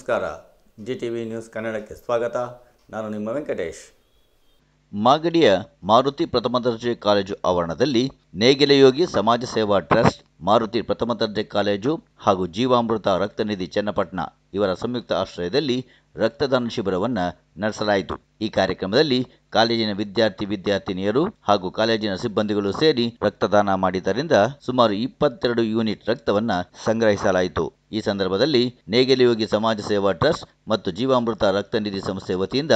ನಮಸ್ಕಾರ. GTV news ಕನ್ನಡಕ್ಕೆ ಸ್ವಾಗತ. ನಾನು ನಿಮ್ಮ ವೆಂಕಟೇಶ್. ಮಾಗಡಿಯ ಮಾರುತಿ ಪ್ರಥಮ ದರ್ಜೆ ಕಾಲೇಜು ಆವರಣದಲ್ಲಿ ನೇಗಿಲಯೋಗಿ ಸಮಾಜ ಸೇವಾ ಟ್ರಸ್ಟ್, ಮಾರುತಿ ಪ್ರಥಮ ದರ್ಜೆ ಕಾಲೇಜು ಹಾಗೂ ಜೀವಾಮೃತ ರಕ್ತನಿಧಿ ಚನ್ನಪಟ್ಟಣ ಇವರ ಸಂಯುಕ್ತ ಆಶ್ರಯದಲ್ಲಿ ರಕ್ತದಾನ ಶಿಬಿರವನ್ನು ನಡೆಸಲಾಯಿತು. ಈ ಕಾರ್ಯಕ್ರಮದಲ್ಲಿ ಕಾಲೇಜಿನ ವಿದ್ಯಾರ್ಥಿನಿಯರು ಹಾಗೂ ಕಾಲೇಜಿನ ಸಿಬ್ಬಂದಿಗಳು ಸೇರಿ ರಕ್ತದಾನ ಮಾಡಿದ್ದರಿಂದ ಸುಮಾರು 22 ಯೂನಿಟ್ ರಕ್ತವನ್ನು ಸಂಗ್ರಹಿಸಲಾಯಿತು. ಈ ಸಂದರ್ಭದಲ್ಲಿ ನೇಗಿಲಯೋಗಿ ಸಮಾಜ ಸೇವಾ ಟ್ರಸ್ಟ್ ಮತ್ತು ಜೀವಾಮೃತ ರಕ್ತನಿಧಿ ಸಂಸ್ಥೆ ವತಿಯಿಂದ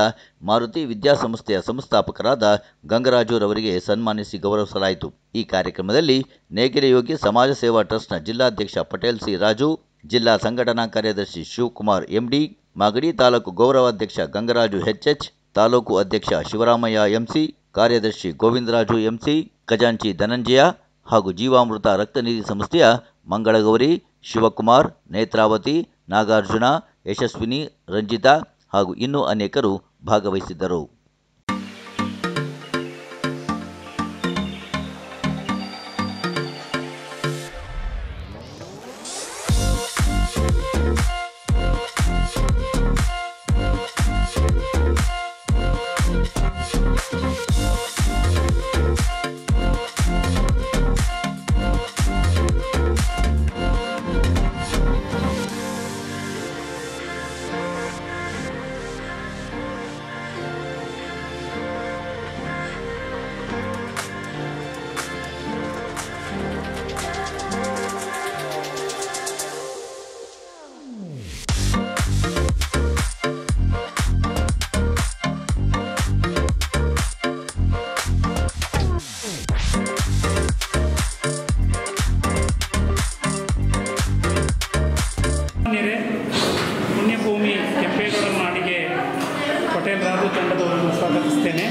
ಮಾರುತಿ ವಿದ್ಯಾಸಂಸ್ಥೆಯ ಸಂಸ್ಥಾಪಕರಾದ ಗಂಗರಾಜುರವರಿಗೆ ಸನ್ಮಾನಿಸಿ ಗೌರವಿಸಲಾಯಿತು. ಈ ಕಾರ್ಯಕ್ರಮದಲ್ಲಿ ನೇಗಿಲಯೋಗಿ ಸಮಾಜ ಸೇವಾ ಟ್ರಸ್ಟ್ನ ಜಿಲ್ಲಾಧ್ಯಕ್ಷ ಪಟೇಲ್ ಸಿ ರಾಜು, ಜಿಲ್ಲಾ ಸಂಘಟನಾ ಕಾರ್ಯದರ್ಶಿ ಶಿವಕುಮಾರ್ MD, ಮಾಗಡಿ ತಾಲೂಕು ಗೌರವಾಧ್ಯಕ್ಷ ಗಂಗರಾಜು HH, ತಾಲೂಕು ಅಧ್ಯಕ್ಷ ಶಿವರಾಮಯ್ಯ MC, ಕಾರ್ಯದರ್ಶಿ ಗೋವಿಂದರಾಜು MC, ಖಜಾಂಚಿ ಧನಂಜಯ ಹಾಗೂ ಜೀವಾಮೃತ ರಕ್ತನಿಧಿ ಸಂಸ್ಥೆಯ ಮಂಗಳಗೌರಿ, ಶಿವಕುಮಾರ್, ನೇತ್ರಾವತಿ, ನಾಗಾರ್ಜುನ, ಯಶಸ್ವಿನಿ, ರಂಜಿತಾ ಹಾಗೂ ಇನ್ನೂ ಅನೇಕರು ಭಾಗವಹಿಸಿದ್ದರು. ಪುಣ್ಯಭೂಮಿ ಕೆಂಪೇಗೌಡ ನಾಡಿಗೆ ಪಟೇಲ್ ರಾಜು ತಂಡದವರನ್ನು ಸ್ವಾಗತಿಸುತ್ತೇನೆ.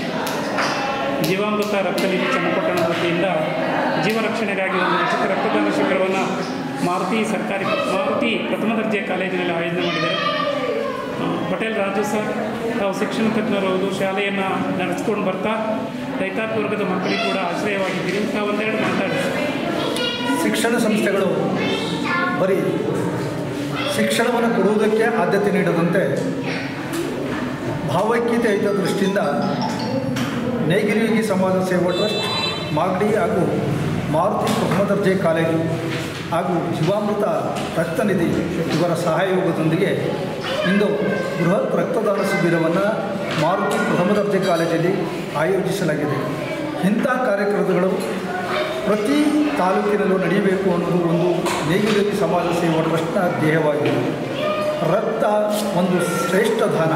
ಜೀವಾಮೃತ ರಕ್ತನಿಧಿ ಚನ್ನಪಟ್ಟಣ ವತಿಯಿಂದ ಜೀವರಕ್ಷಣೆಗಾಗಿ ಒಂದು ಉಚಿತ ರಕ್ತದಾನ ಶಿಬಿರವನ್ನು ಮಾರುತಿ ಪ್ರಥಮ ದರ್ಜೆ ಕಾಲೇಜಿನಲ್ಲಿ ಆಯೋಜನೆ ಮಾಡಿದ್ದಾರೆ. ಪಟೇಲ್ ರಾಜು ಸರ್ ತಾವು ಶಿಕ್ಷಣ ತಜ್ಞರು ಶಾಲೆಯನ್ನು ನಡೆಸ್ಕೊಂಡು ಬರ್ತಾ ರೈತಾಪಿ ವರ್ಗದ ಮಕ್ಕಳಿಗೆ ಕೂಡ ಆಶ್ರಯವಾಗಿದ್ದೀರಿ. ತಾವು ಒಂದೆರಡು ಮಾತಾಡಿ. ಶಿಕ್ಷಣ ಸಂಸ್ಥೆಗಳು ಬರೀ ಶಿಕ್ಷಣವನ್ನು ಕೊಡುವುದಕ್ಕೆ ಆದ್ಯತೆ ನೀಡದಂತೆ ಭಾವೈಕ್ಯತೆ ಹಿತ ದೃಷ್ಟಿಯಿಂದ ನೇಗಿಲಯೋಗಿ ಸಮಾಜ ಸೇವಾ ಟ್ರಸ್ಟ್, ಮಾಗಡಿ ಹಾಗೂ ಮಾರುತಿ ಪ್ರಥಮ ದರ್ಜೆ ಕಾಲೇಜು ಹಾಗೂ ಜೀವಾಮೃತ ರಕ್ತನಿಧಿ ಇವರ ಸಹಯೋಗದೊಂದಿಗೆ ಇಂದು ಬೃಹತ್ ರಕ್ತದಾನ ಶಿಬಿರವನ್ನು ಮಾರುತಿ ಪ್ರಥಮ ದರ್ಜೆ ಕಾಲೇಜಲ್ಲಿ ಆಯೋಜಿಸಲಾಗಿದೆ. ಇಂಥ ಕಾರ್ಯಕ್ರಮಗಳು ಪ್ರತಿ ತಾಲೂಕಿನಲ್ಲೂ ನಡೆಯಬೇಕು ಅನ್ನೋದು ಒಂದು ನೇಗಿಲಯೋಗಿ ಸಮಾಜ ಸೇವಾ ಟ್ರಸ್ಟ್ನ ಧ್ಯೇಯವಾಗಿದೆ. ರಕ್ತ ಒಂದು ಶ್ರೇಷ್ಠ ದಾನ.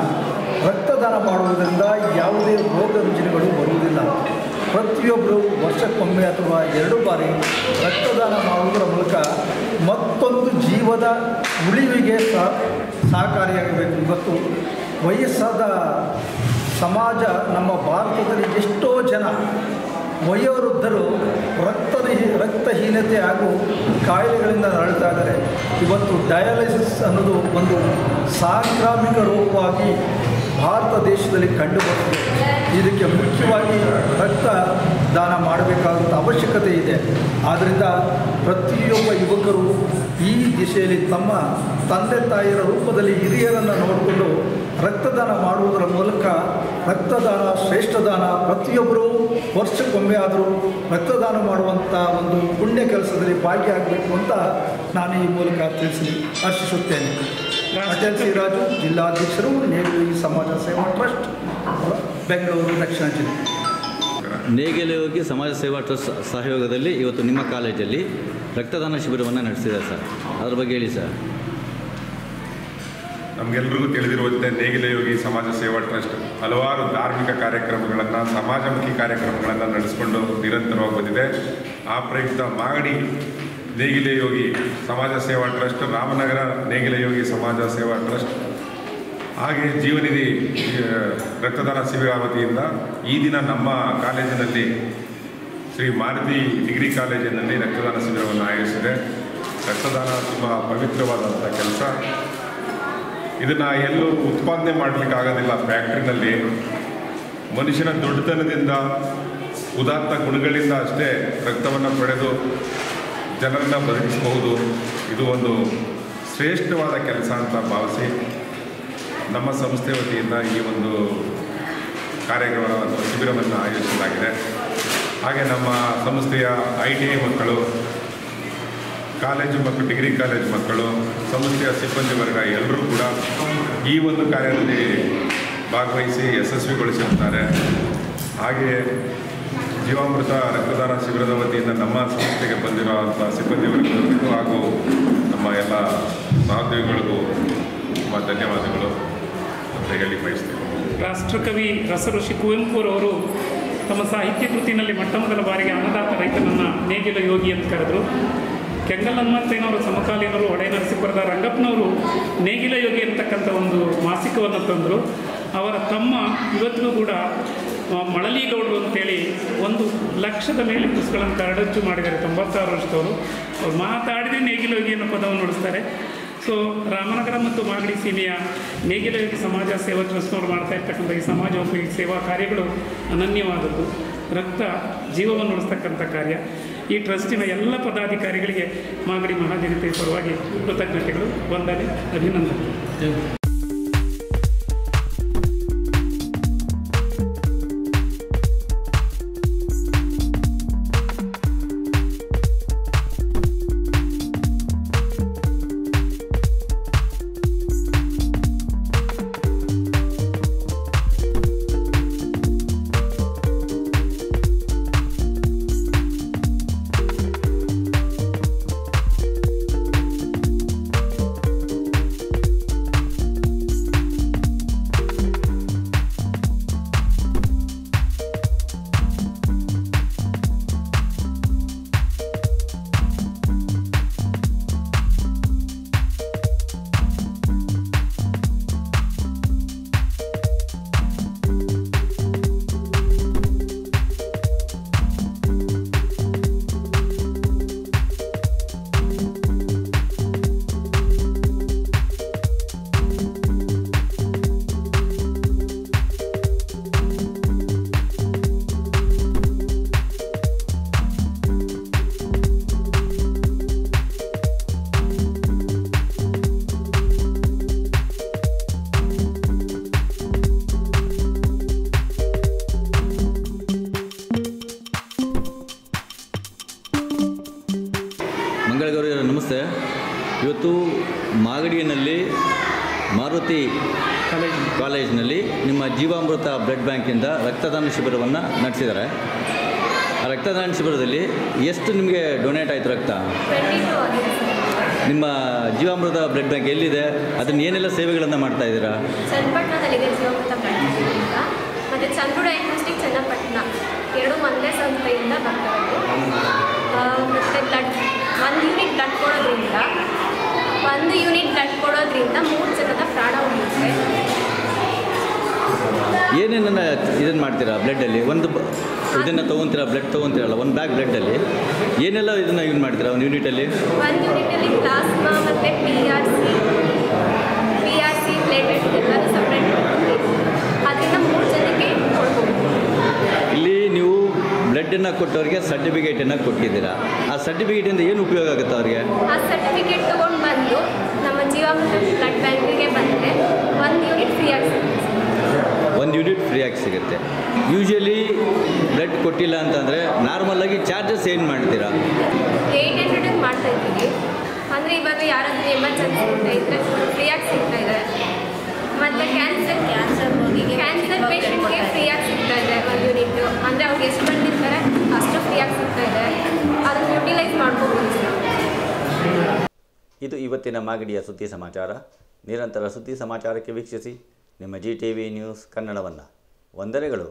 ರಕ್ತದಾನ ಮಾಡುವುದರಿಂದ ಯಾವುದೇ ರೋಗ ರುಜಿನಗಳು ಬರುವುದಿಲ್ಲ. ಪ್ರತಿಯೊಬ್ಬರು ವರ್ಷಕ್ಕೊಮ್ಮೆ ಅಥವಾ 2 ಬಾರಿ ರಕ್ತದಾನ ಮಾಡುವುದರ ಮೂಲಕ ಮತ್ತೊಂದು ಜೀವದ ಉಳಿವಿಗೆ ಸಹಕಾರಿಯಾಗಬೇಕು. ಇವತ್ತು ವಯಸ್ಸಾದ ಸಮಾಜ ನಮ್ಮ ಭಾರತದಲ್ಲಿ ಎಷ್ಟೋ ಜನ ವಯೋವೃದ್ಧರು ರಕ್ತಹೀನತೆ ಹಾಗೂ ಕಾಯಿಲೆಗಳಿಂದ ನರಳ್ತಾ ಇದ್ದಾರೆ. ಇವತ್ತು ಡಯಾಲಿಸಿಸ್ ಅನ್ನೋದು ಒಂದು ಸಾಂಕ್ರಾಮಿಕ ರೋಗವಾಗಿ ಭಾರತ ದೇಶದಲ್ಲಿ ಕಂಡುಬರುತ್ತದೆ. ಇದಕ್ಕೆ ಮುಖ್ಯವಾಗಿ ರಕ್ತದಾನ ಮಾಡಬೇಕಾದಂಥ ಅವಶ್ಯಕತೆ ಇದೆ. ಆದ್ದರಿಂದ ಪ್ರತಿಯೊಬ್ಬ ಯುವಕರು ಈ ದಿಶೆಯಲ್ಲಿ ತಮ್ಮ ತಂದೆ ತಾಯಿಯರ ರೂಪದಲ್ಲಿ ಹಿರಿಯರನ್ನು ನೋಡಿಕೊಂಡು ರಕ್ತದಾನ ಮಾಡುವುದರ ಮೂಲಕ ರಕ್ತದಾನ ಶ್ರೇಷ್ಠ ದಾನ. ಪ್ರತಿಯೊಬ್ಬರೂ ವರ್ಷಕ್ಕೊಮ್ಮೆ ಆದರೂ ರಕ್ತದಾನ ಮಾಡುವಂಥ ಒಂದು ಪುಣ್ಯ ಕೆಲಸದಲ್ಲಿ ಭಾಗಿಯಾಗಬೇಕು ಅಂತ ನಾನು ಈ ಮೂಲಕ ಹರ್ಷಿಸುತ್ತೇನೆ. ಪಟೇಲ್ ಸಿ ರಾಜು, ಜಿಲ್ಲಾಧ್ಯಕ್ಷರು, ನೇಗಿಲಯೋಗಿ ಸಮಾಜ ಸೇವಾ ಟ್ರಸ್ಟ್, ಬೆಂಗಳೂರು ದಕ್ಷಿಣ ಜಿಲ್ಲೆ. ನೇಗಿಲಯೋಗಿ ಸಮಾಜ ಸೇವಾ ಟ್ರಸ್ಟ್ ಸಹಯೋಗದಲ್ಲಿ ಇವತ್ತು ನಿಮ್ಮ ಕಾಲೇಜಲ್ಲಿ ರಕ್ತದಾನ ಶಿಬಿರವನ್ನು ನಡೆಸಿದ್ದಾರೆ ಸರ್. ಅದ್ರ ಬಗ್ಗೆ ಹೇಳಿ ಸರ್. ನಮಗೆಲ್ಲರಿಗೂ ತಿಳಿದಿರುವಂತೆ ನೇಗಿಲಯೋಗಿ ಸಮಾಜ ಸೇವಾ ಟ್ರಸ್ಟ್ ಹಲವಾರು ಧಾರ್ಮಿಕ ಕಾರ್ಯಕ್ರಮಗಳನ್ನು, ಸಮಾಜಮುಖಿ ಕಾರ್ಯಕ್ರಮಗಳನ್ನು ನಡೆಸಿಕೊಂಡು ನಿರಂತರವಾಗಿ ಬಂದಿದೆ. ಆ ಪ್ರಯುಕ್ತ ಮಾಗಡಿ ನೇಗಿಲಯೋಗಿ ಸಮಾಜ ಸೇವಾ ಟ್ರಸ್ಟ್, ರಾಮನಗರ ನೇಗಿಲಯೋಗಿ ಸಮಾಜ ಸೇವಾ ಟ್ರಸ್ಟ್ ಹಾಗೆ ಜೀವನಿಧಿ ರಕ್ತದಾನ ಶಿಬಿರ ವತಿಯಿಂದ ಈ ದಿನ ನಮ್ಮ ಕಾಲೇಜಿನಲ್ಲಿ ಶ್ರೀ ಮಾರುತಿ ಡಿಗ್ರಿ ಕಾಲೇಜಿನಲ್ಲಿ ರಕ್ತದಾನ ಶಿಬಿರವನ್ನು ಆಯೋಜಿಸಿದೆ. ರಕ್ತದಾನ ತುಂಬ ಪವಿತ್ರವಾದಂಥ ಕೆಲಸ. ಇದನ್ನು ಎಲ್ಲೂ ಉತ್ಪಾದನೆ ಮಾಡಲಿಕ್ಕಾಗೋದಿಲ್ಲ. ಫ್ಯಾಕ್ಟ್ರಿನಲ್ಲಿ ಮನುಷ್ಯನ ದೊಡ್ಡತನದಿಂದ, ಉದಾತ್ತ ಗುಣಗಳಿಂದ ಅಷ್ಟೇ ರಕ್ತವನ್ನು ಪಡೆದು ಜನರನ್ನು ಬದುಕಿಸಬಹುದು. ಇದು ಒಂದು ಶ್ರೇಷ್ಠವಾದ ಕೆಲಸ ಅಂತ ಭಾವಿಸಿ ನಮ್ಮ ಸಂಸ್ಥೆ ವತಿಯಿಂದ ಈ ಒಂದು ಕಾರ್ಯಕ್ರಮ ಅಥವಾ ಶಿಬಿರವನ್ನು ಆಯೋಜಿಸಲಾಗಿದೆ. ಹಾಗೆ ನಮ್ಮ ಸಂಸ್ಥೆಯ ITI ಮಕ್ಕಳು, ಕಾಲೇಜು ಮತ್ತು ಡಿಗ್ರಿ ಕಾಲೇಜು ಮಕ್ಕಳು, ಸಂಸ್ಥೆಯ ಸಿಬ್ಬಂದಿ ವರ್ಗ ಎಲ್ಲರೂ ಕೂಡ ಈ ಒಂದು ಕಾರ್ಯದಲ್ಲಿ ಭಾಗವಹಿಸಿ ಯಶಸ್ವಿಗೊಳಿಸಿರುತ್ತಾರೆ. ಹಾಗೆಯೇ ಜೀವಾಮೃತ ರಕ್ತದಾನ ಶಿಬಿರದ ವತಿಯಿಂದ ನಮ್ಮ ಸಂಸ್ಥೆಗೆ ಬಂದಿರುವಂಥ ಸಿಬ್ಬಂದಿ ವರ್ಗದವರಿಗೂ ಹಾಗೂ ನಮ್ಮ ಎಲ್ಲ ಸಹೋದ್ಯೋಗಿಗಳಿಗೂ ತುಂಬ ಧನ್ಯವಾದಗಳು ಅಂತ ಹೇಳಿ ಬಯಸ್ತೇವೆ. ರಾಷ್ಟ್ರಕವಿ ರಸಋಷಿ ಕುವೆಂಪುರವರು ತಮ್ಮ ಸಾಹಿತ್ಯ ಕೃತಿನಲ್ಲಿ ಮೊಟ್ಟಮೊದಲ ಬಾರಿಗೆ ಅನ್ನದಾತ ರೈತನನ್ನು ನೇಗಿಲ ಯೋಗಿ ಅಂತ ಕರೆದರು. ಕೆಂಗಲ್ ಹನುಮಂತಯ್ಯನವರು ಸಮಕಾಲೀನರು, ಹೊಳೆ ನರಸೀಪುರದ ರಂಗಪ್ಪನವರು ನೇಗಿಲ ಯೋಗಿ ಅಂತಕ್ಕಂಥ ಒಂದು ಮಾಸಿಕವನ್ನು ತಂದರು. ಅವರ ತಮ್ಮ ಇವತ್ತಿಗೂ ಕೂಡ ಮಳಲಿಗೌಡರು ಅಂತೇಳಿ 1,00,000 ಮೇಲೆ ಪುಸ್ತಕಗಳನ್ನು ಕರಡಚ್ಚು ಮಾಡಿದ್ದಾರೆ. 96 ವರ್ಷದವರು. ಅವ್ರು ಮಾತಾಡಿದರೆ ನೇಗಿಲ ಯೋಗಿ ಅನ್ನೋ ಪದವನ್ನು ನುಡಿಸ್ತಾರೆ. ಸೊ ರಾಮನಗರ ಮತ್ತು ಮಾಗಡಿ ಸೀಮೆಯ ನೇಗಿಲ ಯೋಗಿ ಸಮಾಜ ಸೇವಾ ಟ್ರಸ್ಟ್ನವರು ಮಾಡ್ತಾ ಇರ್ತಕ್ಕಂಥ ಈ ಸಮಾಜೋಪಯೋಗಿ ಸೇವಾ ಕಾರ್ಯಗಳು ಅನನ್ಯವಾದದ್ದು. ರಕ್ತ ಜೀವವನ್ನು ಉಳಿಸ್ತಕ್ಕಂಥ ಕಾರ್ಯ. ಈ ಟ್ರಸ್ಟಿನ ಎಲ್ಲ ಪದಾಧಿಕಾರಿಗಳಿಗೆ ಮಾಗಡಿ ಮಹಾಜನತೆಯ ಪರವಾಗಿ ಕೃತಜ್ಞತೆಗಳು, ವಂದನೆ, ಅಭಿನಂದನೆ. ನಮಸ್ತೆ. ಇವತ್ತು ಮಾಗಡಿಯಲ್ಲಿ ಮಾರುತಿ ಕಾಲೇಜಿನಲ್ಲಿ ನಿಮ್ಮ ಜೀವಾಮೃತ ಬ್ಲಡ್ ಬ್ಯಾಂಕಿಂದ ರಕ್ತದಾನ ಶಿಬಿರವನ್ನು ನಡೆಸಿದ್ದಾರೆ. ಆ ರಕ್ತದಾನ ಶಿಬಿರದಲ್ಲಿ ಎಷ್ಟು ನಿಮಗೆ ಡೊನೇಟ್ ಆಯಿತು ರಕ್ತ? ನಿಮ್ಮ ಜೀವಾಮೃತ ಬ್ಲಡ್ ಬ್ಯಾಂಕ್ ಎಲ್ಲಿದೆ? ಅದನ್ನು ಏನೆಲ್ಲ ಸೇವೆಗಳನ್ನು ಮಾಡ್ತಾ ಇದ್ದೀರಾ? ಚನ್ನಪಟ್ಟಣದಲ್ಲಿದೆ ಜೀವಾಮೃತ ಬ್ಲಡ್ ಬ್ಯಾಂಕ್, ಮತ್ತು ಚಂದ್ರೂಢ ಡಿಸ್ಟ್ರಿಕ್ಟ್ ಚನ್ನಪಟ್ಟಣ, 2 ಒಂದೇ ಸಂಸ್ಥೆಯಿಂದ ಬರ್ತಾರೆ. ಮತ್ತು ಬ್ಲಡ್ 1 ಯೂನಿಟ್ ಬ್ಲಡ್ ಕೊಡೋದ್ರಿಂದ 3 ಜನದ ಪ್ರಾಣ ಉಳಿಯುತ್ತೆ. ಏನೇನನ್ನ ಇದನ್ನು ಮಾಡ್ತೀರಾ ಬ್ಲಡ್ಡಲ್ಲಿ? ಇದನ್ನು ತೊಗೊತೀರಾ, ಬ್ಲಡ್ ತೊಗೊತೀರಲ್ಲ, 1 ಬ್ಯಾಗ್ ಬ್ಲಡ್ಡಲ್ಲಿ ಏನೆಲ್ಲ ಇದನ್ನು ಯೂಸ್ ಮಾಡ್ತೀರಾ? 1 ಯೂನಿಟಲ್ಲಿ ಪ್ಲಾಸ್ಮಾ ಮತ್ತು PRC ಪ್ಲೇಟೆಡ್ ಎಲ್ಲರೂ ಸಪ್ರೇಟ್ ಅದರಿಂದ 3 ಜನಕ್ಕೆ ಕೊಡ್ಬೋದು. ಇಲ್ಲಿ ನೀವು ಬ್ಲಡ್ಡನ್ನು ಕೊಟ್ಟವ್ರಿಗೆ ಸರ್ಟಿಫಿಕೇಟನ್ನು ಕೊಟ್ಟಿದ್ದೀರಾ. ಆ ಸರ್ಟಿಫಿಕೇಟಿಂದ ಏನು ಉಪಯೋಗ ಆಗುತ್ತೆ ಅವರಿಗೆ? ಆ ಸರ್ಟಿಫಿಕೇಟ್ ತೊಗೊಂಡು ಬಂದು ನಮ್ಮ ಜೀವಾಮೃತ ಬ್ಲಡ್ ಬ್ಯಾಂಕಿಗೆ ಬಂದರೆ 1 ಯೂನಿಟ್ ಫ್ರೀ ಆಗಿ ಸಿಗುತ್ತೆ. 1 ಯೂನಿಟ್ ಫ್ರೀಯಾಗಿ ಸಿಗುತ್ತೆ. ಯೂಶಲಿ ಬ್ಲಡ್ ಕೊಟ್ಟಿಲ್ಲ ಅಂತಂದರೆ ನಾರ್ಮಲಾಗಿ ಚಾರ್ಜಸ್ ಏನು ಮಾಡ್ತೀರಾ? 800 ಮಾಡ್ತಾ ಇದ್ದೀವಿ. ಅಂದರೆ ಇವಾಗ ಯಾರಾದರೂ ಎಮರ್ಜೆನ್ಸಿ ಅಂತ ಇದ್ದರೆ ಫ್ರೀಯಾಗಿ ಸಿಗ್ತಾ ಇದೆ. ಮತ್ತು ಕ್ಯಾನ್ಸರ್ ಪೇಷಂಟ್ಗೆ ಫ್ರೀಯಾಗಿ ಸಿಗ್ತಾ ಇದೆ 1 ಯೂನಿಟ್ಟು. ಅಂದರೆ ಅವ್ರಿಗೆ ಎಷ್ಟು ಬಂದಿರ್ತಾರೆ ಅಷ್ಟು ಫ್ರೀಯಾಗಿ ಸಿಗ್ತಾ ಇದೆ. ಅದನ್ನು ಯುಟಿಲೈಸ್ ಮಾಡ್ಕೋಬೋದು. ಇದು ಇವತ್ತಿನ ಮಾಗಡಿಯ ಸುದ್ದಿ ಸಮಾಚಾರ. ನಿರಂತರ ಸುದ್ದಿ ಸಮಾಚಾರಕ್ಕೆ ವೀಕ್ಷಿಸಿ ನಿಮ್ಮ GTV ನ್ಯೂಸ್ ಕನ್ನಡವನ್ನು. ವಂದನೆಗಳು.